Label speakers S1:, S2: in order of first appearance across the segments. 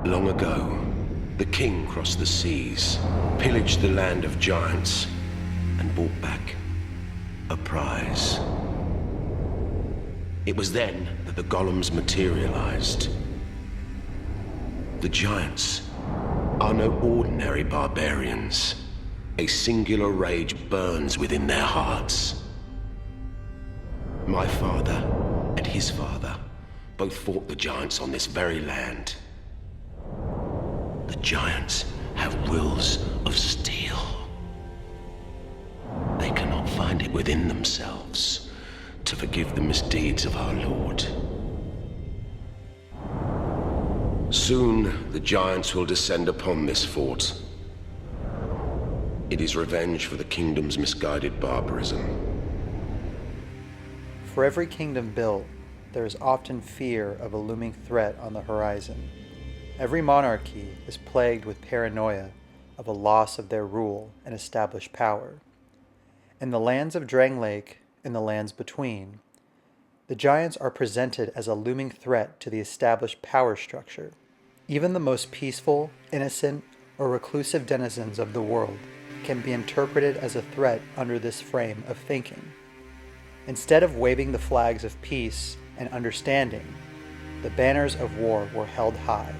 S1: Long ago, the king crossed the seas, pillaged the land of giants, and brought back a prize. It was then that the Golems materialized. The giants are no ordinary barbarians. A singular rage burns within their hearts. My father and his father both fought the giants on this very land. The giants have wills of steel. They cannot find it within themselves to forgive the misdeeds of our Lord. Soon the giants will descend upon this fort. It is revenge for the kingdom's misguided barbarism.
S2: For every kingdom built, there is often fear of a looming threat on the horizon. Every monarchy is plagued with paranoia of a loss of their rule and established power. In the lands of Drangleic and the lands between, the giants are presented as a looming threat to the established power structure. Even the most peaceful, innocent, or reclusive denizens of the world can be interpreted as a threat under this frame of thinking. Instead of waving the flags of peace and understanding, the banners of war were held high.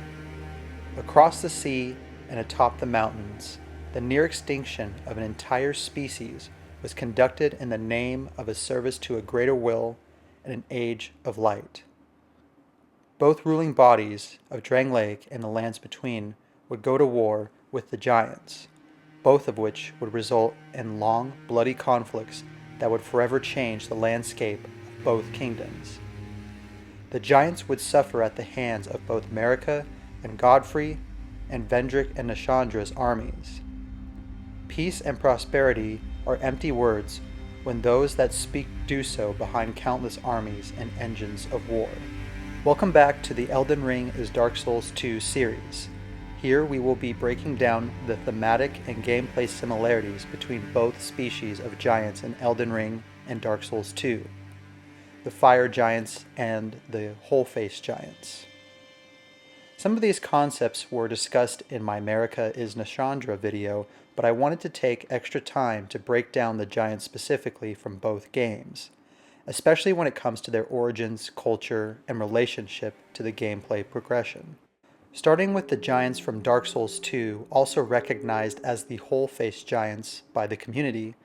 S2: Across the sea and atop the mountains, the near extinction of an entire species was conducted in the name of a service to a greater will and an age of light. Both ruling bodies of Drangleic and the lands between would go to war with the giants, both of which would result in long, bloody conflicts that would forever change the landscape of both kingdoms. The giants would suffer at the hands of both Marika and Godfrey and Vendrick and Nashandra's armies. Peace and prosperity are empty words when those that speak do so behind countless armies and engines of war. Welcome back to the Elden Ring is Dark Souls 2 series. Here we will be breaking down the thematic and gameplay similarities between both species of giants in Elden Ring and Dark Souls 2, the fire giants and the whole-face giants. Some of these concepts were discussed in my Marika is Nashandra video, but I wanted to take extra time to break down the giants specifically from both games, especially when it comes to their origins, culture, and relationship to the gameplay progression. Starting with the giants from Dark Souls 2, also recognized as the whole-face giants by the community,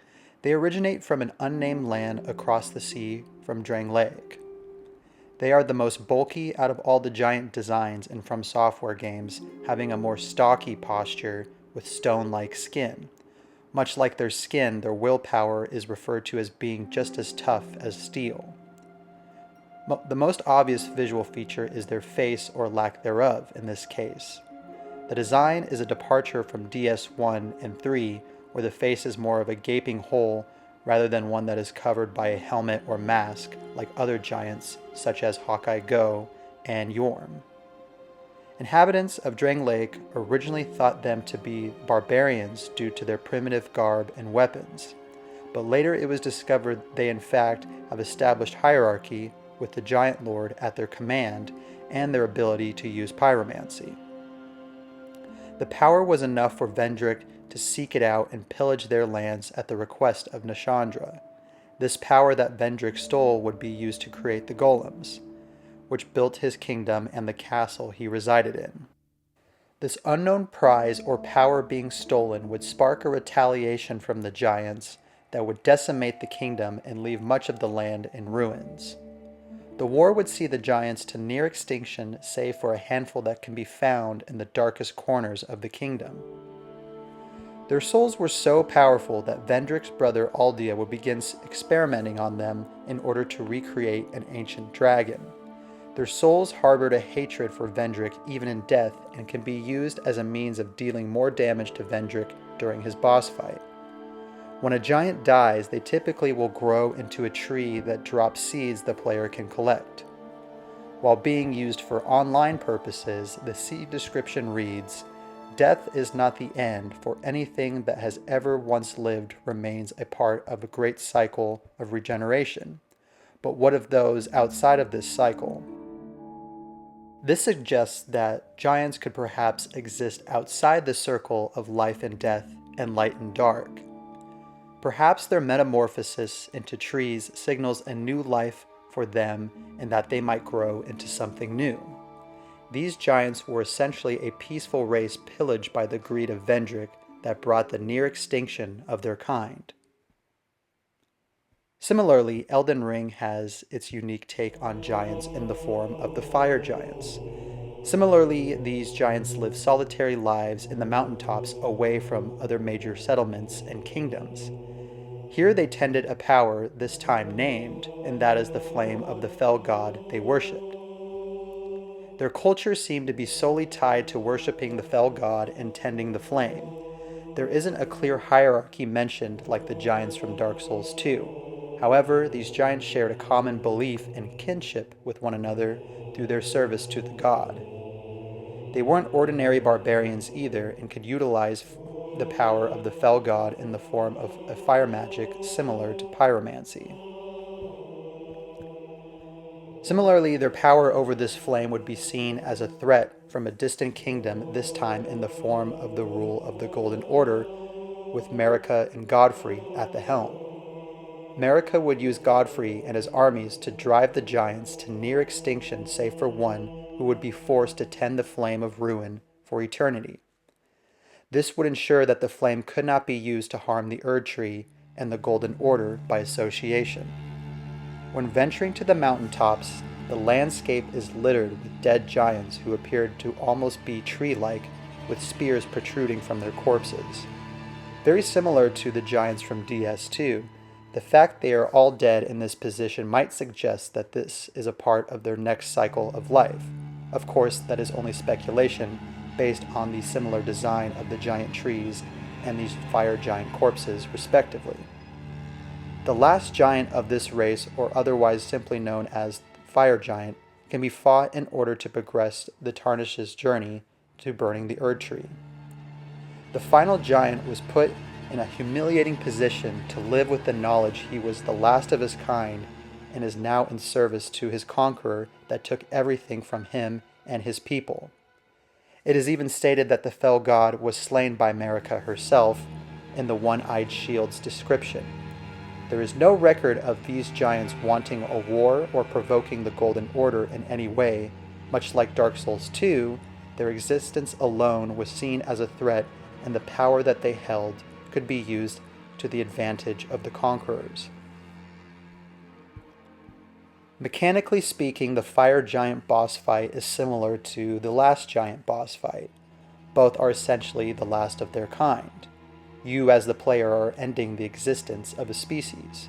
S2: they originate from an unnamed land across the sea from Drangleic. They are the most bulky out of all the giant designs in From Software games, having a more stocky posture with stone-like skin. Much like their skin, their willpower is referred to as being just as tough as steel. The most obvious visual feature is their face, or lack thereof in this case. The design is a departure from DS1 and 3, where the face is more of a gaping hole rather than one that is covered by a helmet or mask like other giants such as Hawkeye Go and Yorm. Inhabitants of Drangleic originally thought them to be barbarians due to their primitive garb and weapons, but later it was discovered they in fact have established hierarchy with the Giant Lord at their command and their ability to use pyromancy. The power was enough for Vendrick to seek it out and pillage their lands at the request of Nashandra. This power that Vendrick stole would be used to create the Golems, which built his kingdom and the castle he resided in. This unknown prize or power being stolen would spark a retaliation from the giants that would decimate the kingdom and leave much of the land in ruins. The war would see the giants to near extinction save for a handful that can be found in the darkest corners of the kingdom. Their souls were so powerful that Vendrick's brother Aldia would begin experimenting on them in order to recreate an ancient dragon. Their souls harbored a hatred for Vendrick even in death and can be used as a means of dealing more damage to Vendrick during his boss fight. When a giant dies, they typically will grow into a tree that drops seeds the player can collect. While being used for online purposes, the seed description reads, "Death is not the end, for anything that has ever once lived remains a part of a great cycle of regeneration. But what of those outside of this cycle?" This suggests that giants could perhaps exist outside the circle of life and death and light and dark. Perhaps their metamorphosis into trees signals a new life for them and that they might grow into something new. These giants were essentially a peaceful race pillaged by the greed of Vendrick that brought the near extinction of their kind. Similarly, Elden Ring has its unique take on giants in the form of the fire giants. Similarly, these giants live solitary lives in the mountaintops away from other major settlements and kingdoms. Here they tended a power this time named, and that is the flame of the fell god they worshipped. Their culture seemed to be solely tied to worshipping the fell god and tending the flame. There isn't a clear hierarchy mentioned like the giants from Dark Souls 2. However, these giants shared a common belief and kinship with one another through their service to the god. They weren't ordinary barbarians either and could utilize the power of the fell god in the form of a fire magic similar to pyromancy. Similarly, their power over this flame would be seen as a threat from a distant kingdom, this time in the form of the rule of the Golden Order, with Marika and Godfrey at the helm. Marika would use Godfrey and his armies to drive the giants to near extinction save for one who would be forced to tend the flame of ruin for eternity. This would ensure that the flame could not be used to harm the Erd Tree and the Golden Order by association. When venturing to the mountaintops, the landscape is littered with dead giants who appeared to almost be tree-like, with spears protruding from their corpses. Very similar to the giants from DS2, the fact they are all dead in this position might suggest that this is a part of their next cycle of life. Of course, that is only speculation based on the similar design of the giant trees and these fire giant corpses, respectively. The last giant of this race, or otherwise simply known as Fire Giant, can be fought in order to progress the Tarnish's journey to burning the Erd Tree. The final giant was put in a humiliating position to live with the knowledge he was the last of his kind and is now in service to his conqueror that took everything from him and his people. It is even stated that the fell god was slain by Marika herself in the one-eyed shield's description. There is no record of these giants wanting a war or provoking the Golden Order in any way. Much like Dark Souls 2, their existence alone was seen as a threat, and the power that they held could be used to the advantage of the conquerors. Mechanically speaking, the fire giant boss fight is similar to the last giant boss fight. Both are essentially the last of their kind. You as the player are ending the existence of a species.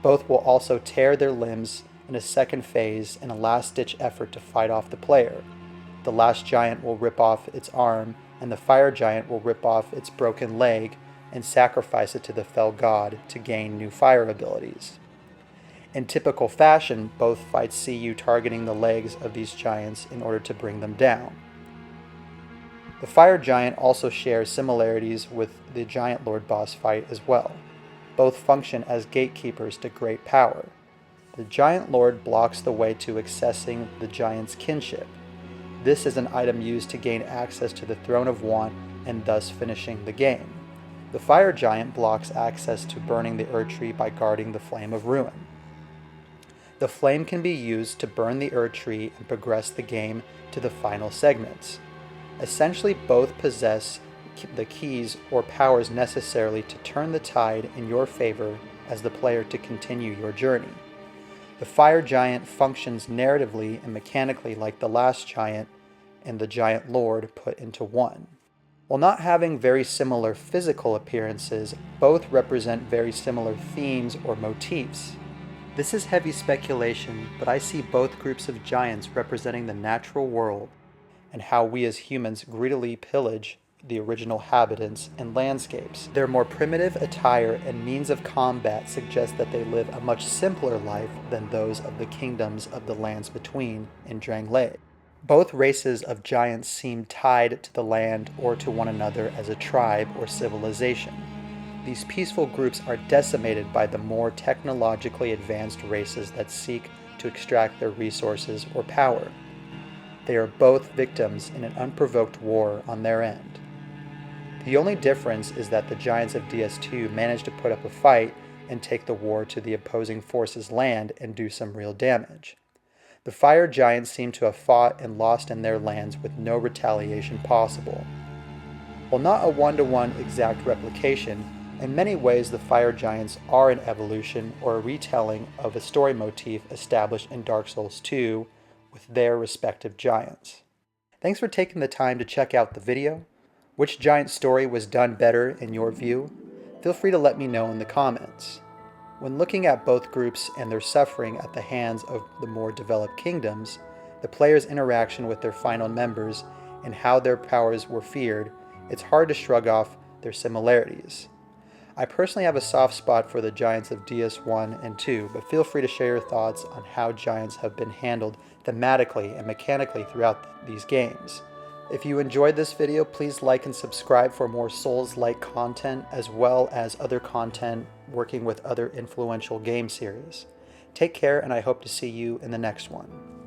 S2: Both will also tear their limbs in a second phase in a last-ditch effort to fight off the player. The last giant will rip off its arm, and the fire giant will rip off its broken leg and sacrifice it to the fell god to gain new fire abilities. In typical fashion, both fights see you targeting the legs of these giants in order to bring them down. The Fire Giant also shares similarities with the Giant Lord boss fight as well. Both function as gatekeepers to great power. The Giant Lord blocks the way to accessing the Giant's kinship. This is an item used to gain access to the Throne of Want and thus finishing the game. The Fire Giant blocks access to burning the Erd Tree by guarding the Flame of Ruin. The flame can be used to burn the Erd Tree and progress the game to the final segments. Essentially, both possess the keys or powers necessarily to turn the tide in your favor as the player to continue your journey. The Fire Giant functions narratively and mechanically like the last giant and the Giant Lord put into one. While not having very similar physical appearances, both represent very similar themes or motifs. This is heavy speculation, but I see both groups of giants representing the natural world and how we as humans greedily pillage the original habitants and landscapes. Their more primitive attire and means of combat suggest that they live a much simpler life than those of the kingdoms of the lands between in Drangleic. Both races of giants seem tied to the land or to one another as a tribe or civilization. These peaceful groups are decimated by the more technologically advanced races that seek to extract their resources or power. They are both victims in an unprovoked war on their end. The only difference is that the giants of DS2 managed to put up a fight and take the war to the opposing force's land and do some real damage. The fire giants seem to have fought and lost in their lands with no retaliation possible. While not a one-to-one exact replication, in many ways the fire giants are an evolution or a retelling of a story motif established in Dark Souls 2 with their respective giants. Thanks for taking the time to check out the video. Which giant story was done better in your view? Feel free to let me know in the comments. When looking at both groups and their suffering at the hands of the more developed kingdoms, the player's interaction with their final members, and how their powers were feared, it's hard to shrug off their similarities. I personally have a soft spot for the giants of DS1 and 2, but feel free to share your thoughts on how giants have been handled thematically and mechanically throughout these games. If you enjoyed this video, please like and subscribe for more Souls-like content, as well as other content working with other influential game series. Take care, and I hope to see you in the next one.